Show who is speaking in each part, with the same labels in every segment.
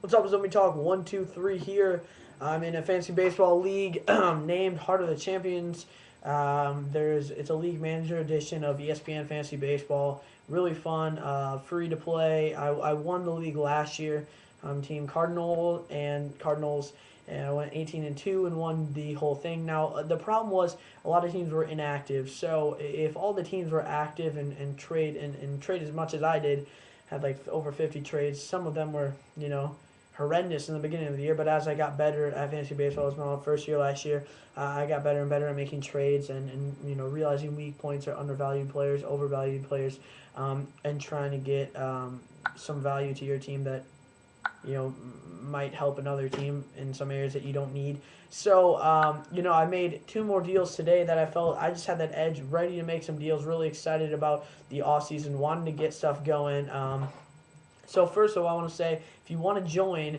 Speaker 1: What's up? It's Let Me Talk 123 here. I'm in a fantasy baseball league named Heart of the Champions. It's a league manager edition of ESPN Fantasy Baseball. Really fun, free to play. I won the league last year. Team Cardinals, and I went 18-2 and won the whole thing. Now the problem was a lot of teams were inactive. So if all the teams were active and trade as much as I did, had like over 50 trades. Some of them were horrendous in the beginning of the year, but as I got better at fantasy baseball, it was my first year last year, I got better and better at making trades and realizing weak points are undervalued players, overvalued players, and trying to get some value to your team that might help another team in some areas that you don't need. So, I made two more deals today that I felt I just had that edge, ready to make some deals, really excited about the off season, wanting to get stuff going. So first of all, I want to say, if you want to join,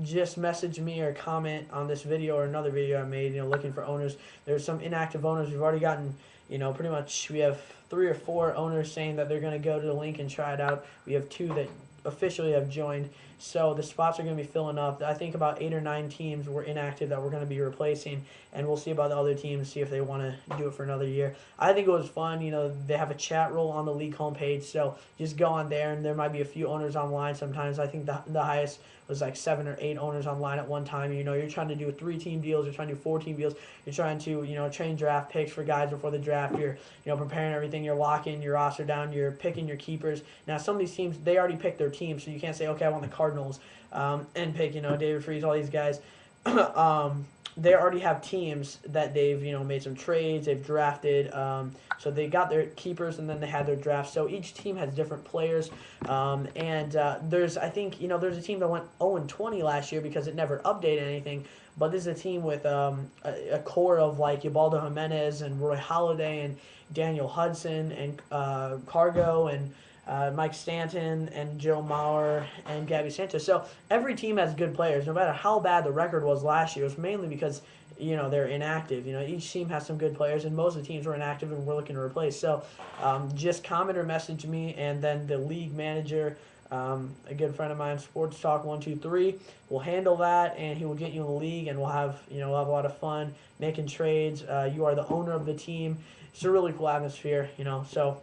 Speaker 1: just message me or comment on this video or another video I made, looking for owners. There's some inactive owners. We've already gotten, pretty much we have 3 or 4 owners saying that they're going to go to the link and try it out. We have 2 that officially have joined. So the spots are going to be filling up. I think about 8 or 9 teams were inactive that we're going to be replacing, and we'll see about the other teams, see if they want to do it for another year. I think it was fun. They have a chat role on the league homepage, so just go on there, and there might be a few owners online sometimes. I think the highest was like 7 or 8 owners online at one time. You're trying to do 3-team deals, you're trying to do 4-team deals, you're trying to train draft picks for guys before the draft. You're preparing everything. You're locking your roster down. You're picking your keepers. Now some of these teams, they already picked their team, so you can't say, okay, I want the Cardinals and pick David Freese, all these guys. They already have teams that they've made some trades, they've drafted, so they got their keepers and then they had their drafts. So each team has different players, and there's there's a team that went 0-20 last year because it never updated anything. But this is a team with a core of like Ubaldo Jimenez and Roy Halladay and Daniel Hudson and Cargo and Mike Stanton and Joe Mauer and Gabby Sanchez. So every team has good players, no matter how bad the record was last year. It was mainly because they're inactive. Each team has some good players, and most of the teams were inactive and we're looking to replace. So just comment or message me, and then the league manager, a good friend of mine, Sports Talk 123, will handle that, and he will get you in the league, and we'll have a lot of fun making trades. You are the owner of the team. It's a really cool atmosphere, so.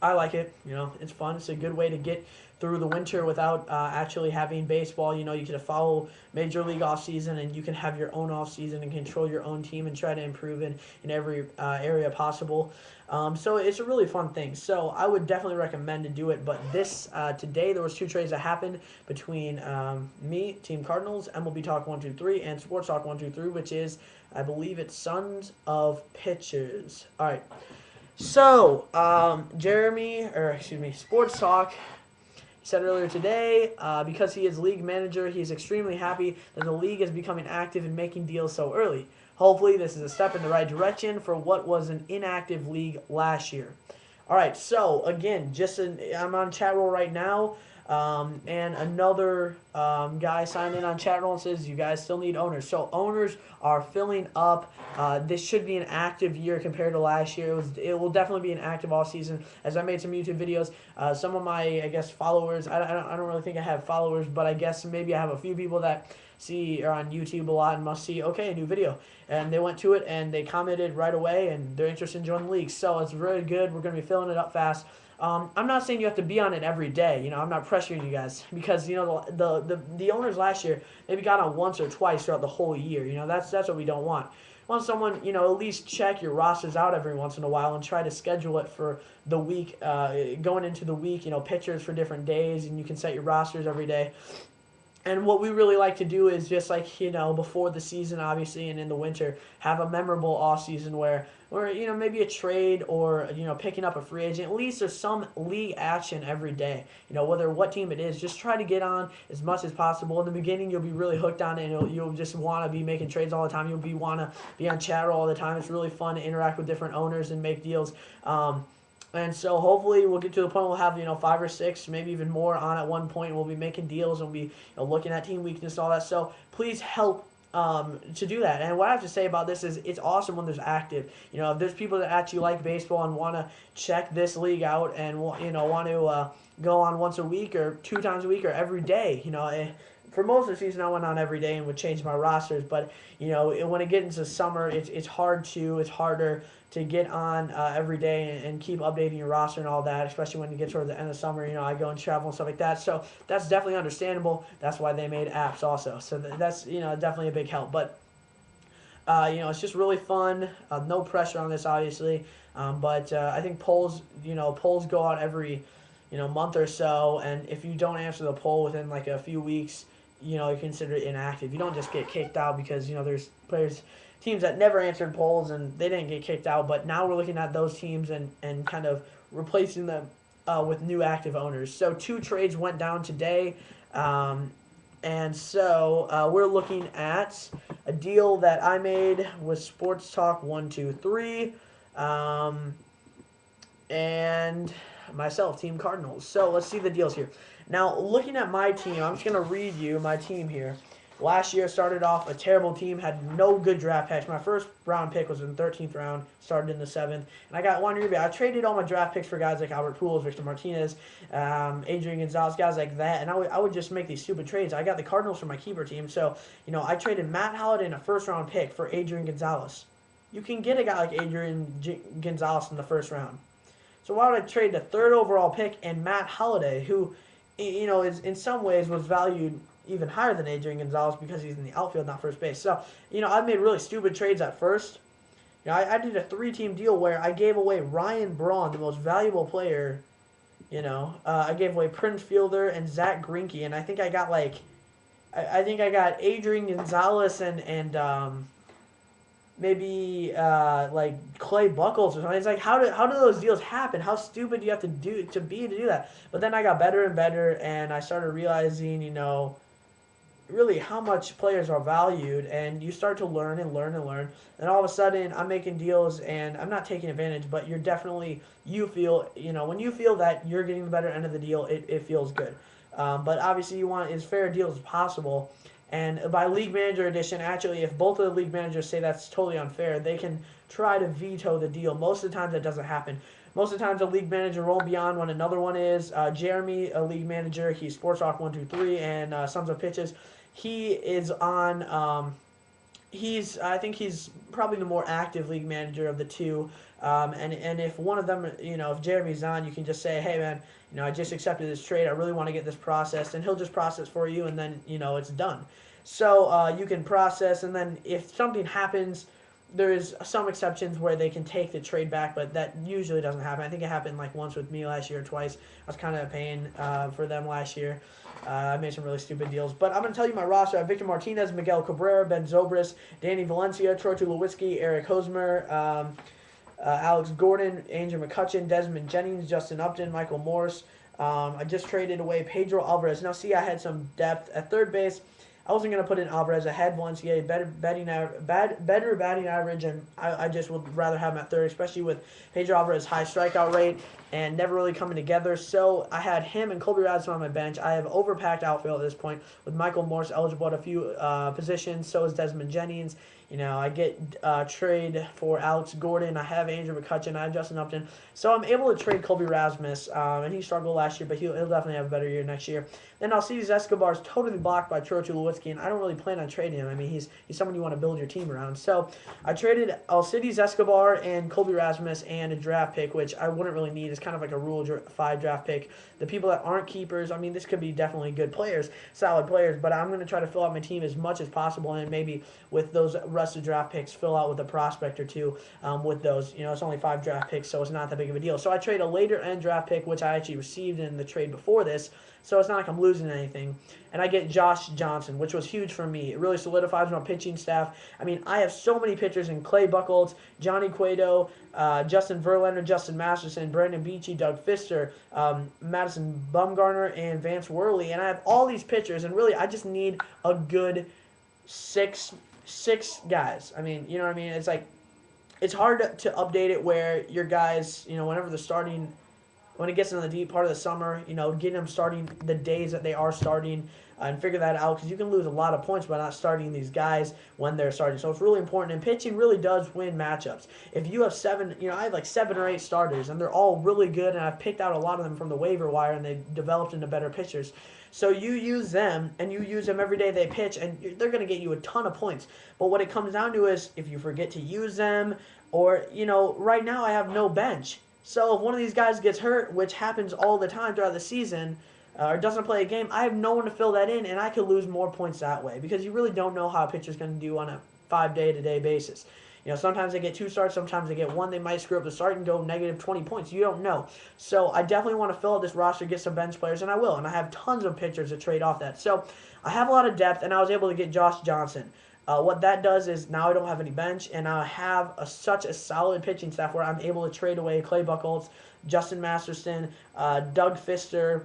Speaker 1: I like it. It's fun. It's a good way to get through the winter without actually having baseball. You can follow Major League off season, and you can have your own off season and control your own team and try to improve in every area possible. So it's a really fun thing. So I would definitely recommend to do it. But today there was 2 trades that happened between me, Team Cardinals, MLB Talk 123, and Sports Talk 123, which is, I believe it's Sons of Pitchers. All right. So, Sports Talk said earlier today, because he is league manager, he is extremely happy that the league is becoming active and making deals so early. Hopefully, this is a step in the right direction for what was an inactive league last year. All right, so again, I'm on chat roll right now. And another guy signed in on chat roll and says, you guys still need owners. So owners are filling up. This should be an active year compared to last year. It will definitely be an active off season. As I made some YouTube videos, some of my, followers, I don't really think I have followers, but I guess maybe I have a few people that are on YouTube a lot and must see, okay, a new video. And they went to it and they commented right away and they're interested in joining the league. So it's really good. We're going to be filling it up fast. I'm not saying you have to be on it every day. I'm not pressuring you guys because the owners last year maybe got on once or twice throughout the whole year. That's what we don't want. We want someone at least check your rosters out every once in a while and try to schedule it for the week, going into the week. Pitchers for different days, and you can set your rosters every day. And what we really like to do is just before the season, obviously, and in the winter, have a memorable off season where maybe a trade or picking up a free agent. At least there's some league action every day. Whether what team it is, just try to get on as much as possible. In the beginning, you'll be really hooked on it, and you'll just want to be making trades all the time. You'll want to be on chat all the time. It's really fun to interact with different owners and make deals. And so hopefully we'll get to the point we'll have 5 or 6, maybe even more on at one point. We'll be making deals and we'll be looking at team weakness, all that. So please help to do that. And what I have to say about this is it's awesome when there's active. If there's people that actually like baseball and want to check this league out and want to go on once a week or 2 times a week or every day. For most of the season, I went on every day and would change my rosters. But when it gets into summer, it's harder to get on every day and keep updating your roster and all that, especially when you get toward the end of summer. I go and travel and stuff like that. So that's definitely understandable. That's why they made apps also. So that's definitely a big help. But it's just really fun. No pressure on this, obviously. But I think polls go out every month or so, and if you don't answer the poll within like a few weeks, you consider it inactive. You don't just get kicked out because there's teams that never answered polls and they didn't get kicked out. But now we're looking at those teams and kind of replacing them with new active owners. So 2 trades went down today. And so we're looking at a deal that I made with Sports Talk 123 and myself, Team Cardinals. So let's see the deals here. Now, looking at my team, I'm just going to read you my team here. Last year started off a terrible team, had no good draft picks. My first round pick was in the 13th round, started in the 7th. And I got Juan Uribe. I traded all my draft picks for guys like Albert Pujols, Victor Martinez, Adrian Gonzalez, guys like that. And I would just make these stupid trades. I got the Cardinals for my keeper team. So, I traded Matt Holliday in a first round pick for Adrian Gonzalez. You can get a guy like Gonzalez in the first round. So why would I trade the 3rd overall pick and Matt Holliday, who, is in some ways was valued even higher than Adrian Gonzalez because he's in the outfield, not first base. So, I've made really stupid trades at first. I did a 3-team deal where I gave away Ryan Braun, the most valuable player. I gave away Prince Fielder and Zach Greinke, and I think I got I Adrian Gonzalez and maybe Clay Buckles or something. It's like how do those deals happen? How stupid do you have to be to do that? But then I got better and better, and I started realizing, really how much players are valued, and you start to learn and learn and learn, and all of a sudden I'm making deals and I'm not taking advantage, but you feel when you feel that you're getting the better end of the deal, it feels good. But obviously you want as fair a deal as possible, and by League Manager Edition, actually if both of the league managers say that's totally unfair, they can try to veto the deal. Most of the time that doesn't happen. Most of the times a league manager won't be on when another one is. Jeremy, a league manager, he's Sports Talk 123 and Sons of Pitches. He is on. I think he's probably the more active league manager of the two. And if one of them, if Jeremy's on, you can just say, hey man, I just accepted this trade. I really want to get this processed, and he'll just process for you, and then it's done. So you can process, and then if something happens, there is some exceptions where they can take the trade back, but that usually doesn't happen. I think it happened like once with me last year or twice. I was kind of a pain for them last year. I made some really stupid deals. But I'm going to tell you my roster. I have Victor Martinez, Miguel Cabrera, Ben Zobrist, Danny Valencia, Troy Tulowitzki, Eric Hosmer, Alex Gordon, Andrew McCutchen, Desmond Jennings, Justin Upton, Michael Morse. I just traded away Pedro Alvarez. Now, see, I had some depth at third base. I wasn't going to put in Alvarez. I had Valencia, better batting average, and I just would rather have him at third, especially with Pedro Alvarez's high strikeout rate and never really coming together. So I had him and Colby Radson on my bench. I have overpacked outfield at this point with Michael Morse eligible at a few positions. So is Desmond Jennings. I get trade for Alex Gordon. I have Andrew McCutchen. I have Justin Upton. So I'm able to trade Colby Rasmus, and he struggled last year, but he'll definitely have a better year next year. Then Alcides Escobar is totally blocked by Troy Tulowitzki, and I don't really plan on trading him. I mean, he's someone you want to build your team around. So I traded Alcides Escobar and Colby Rasmus and a draft pick, which I wouldn't really need. It's kind of like a Rule 5 draft pick. The people that aren't keepers, I mean, this could be definitely good players, solid players, but I'm going to try to fill out my team as much as possible, and maybe with those rusted draft picks, fill out with a prospect or two with those. It's only 5 draft picks, so it's not that big of a deal. So I trade a later end draft pick, which I actually received in the trade before this, so it's not like I'm losing anything. And I get Josh Johnson, which was huge for me. It really solidifies my pitching staff. I mean, I have so many pitchers in Clay Buchholz, Johnny Cueto, Justin Verlander, Justin Masterson, Brandon Beachy, Doug Fister, Madison Bumgarner, and Vance Worley. And I have all these pitchers, and really I just need a good six guys. I mean, you know what I mean? It's like, it's hard to update it where your guys, whenever the starting when it gets into the deep part of the summer, getting them starting the days that they are starting, and figure that out, because you can lose a lot of points by not starting these guys when they're starting. So it's really important, and pitching really does win matchups. If you have seven, I have like 7 or 8 starters, and they're all really good, and I've picked out a lot of them from the waiver wire, and they've developed into better pitchers. So you use them, and you use them every day they pitch, and they're going to get you a ton of points. But what it comes down to is if you forget to use them, or, right now I have no bench. So if one of these guys gets hurt, which happens all the time throughout the season, or doesn't play a game, I have no one to fill that in, and I could lose more points that way, because you really don't know how a pitcher's going to do on a 5-day-to-day basis. Sometimes they get 2 starts, sometimes they get 1. They might screw up the start and go negative 20 points. You don't know. So I definitely want to fill out this roster, get some bench players, and I will. And I have tons of pitchers to trade off that. So I have a lot of depth, and I was able to get Josh Johnson. What that does is now I don't have any bench, and I have such a solid pitching staff where I'm able to trade away Clay Buchholz, Justin Masterson, Doug Fister,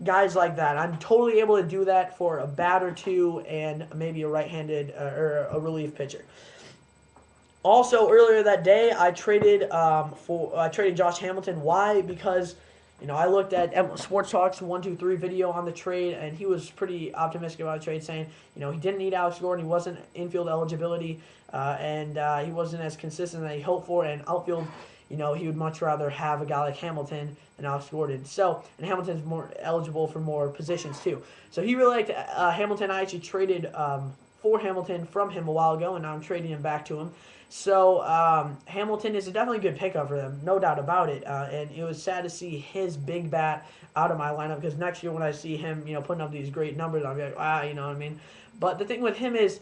Speaker 1: guys like that. I'm totally able to do that for a bat or 2 and maybe a right-handed or a relief pitcher. Also, earlier that day, I traded Josh Hamilton. Why? Because I looked at Sports Talk's 1-2-3 video on the trade, and he was pretty optimistic about the trade, saying he didn't need Alex Gordon, he wasn't infield eligibility, and he wasn't as consistent as he hoped for, and outfield, he would much rather have a guy like Hamilton than Alex Gordon. So, and Hamilton's more eligible for more positions too. So he really liked Hamilton. I actually traded for Hamilton from him a while ago, and now I'm trading him back to him. So Hamilton is a definitely good pickup for them, no doubt about it. And it was sad to see his big bat out of my lineup, because next year when I see him, putting up these great numbers, I'll be like, you know what I mean? But the thing with him is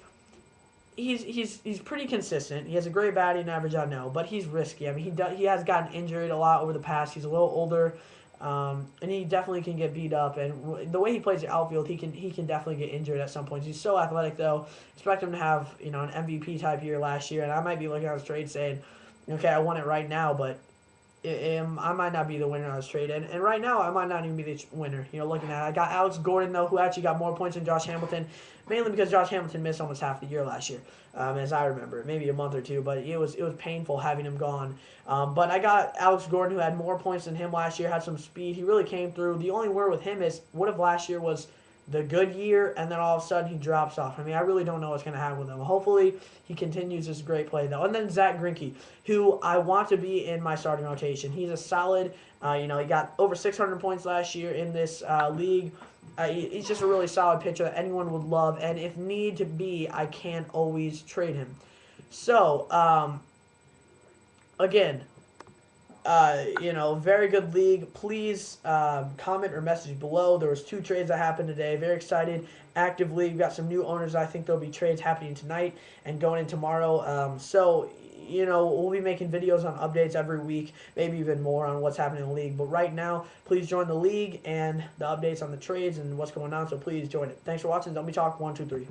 Speaker 1: he's pretty consistent. He has a great batting average, I know, but he's risky. I mean, he has gotten injured a lot over the past. He's a little older. And he definitely can get beat up, and the way he plays the outfield, he can definitely get injured at some points. He's so athletic, though. Expect him to have an MVP type year last year, and I might be looking at his trade saying, okay, I want it right now, but I might not be the winner on this trade, and right now I might not even be the winner. Looking at it, I got Alex Gordon though, who actually got more points than Josh Hamilton, mainly because Josh Hamilton missed almost half the year last year, as I remember, maybe a month or 2, but it was painful having him gone. But I got Alex Gordon, who had more points than him last year, had some speed. He really came through. The only worry with him is, what if last year was the good year, and then all of a sudden he drops off? I mean, I really don't know what's going to happen with him. Hopefully, he continues this great play, though. And then Zach Greinke, who I want to be in my starting rotation. He's a solid, he got over 600 points last year in this league. He's just a really solid pitcher that anyone would love, and if need to be, I can always trade him. So, again, very good league. Please comment or message below. There was 2 trades that happened today. Very excited. Active league. We've got some new owners. I think there'll be trades happening tonight and going in tomorrow. So, we'll be making videos on updates every week, maybe even more on what's happening in the league. But right now, please join the league and the updates on the trades and what's going on. So please join it. Thanks for watching. Don't be talk 1, 2, 3.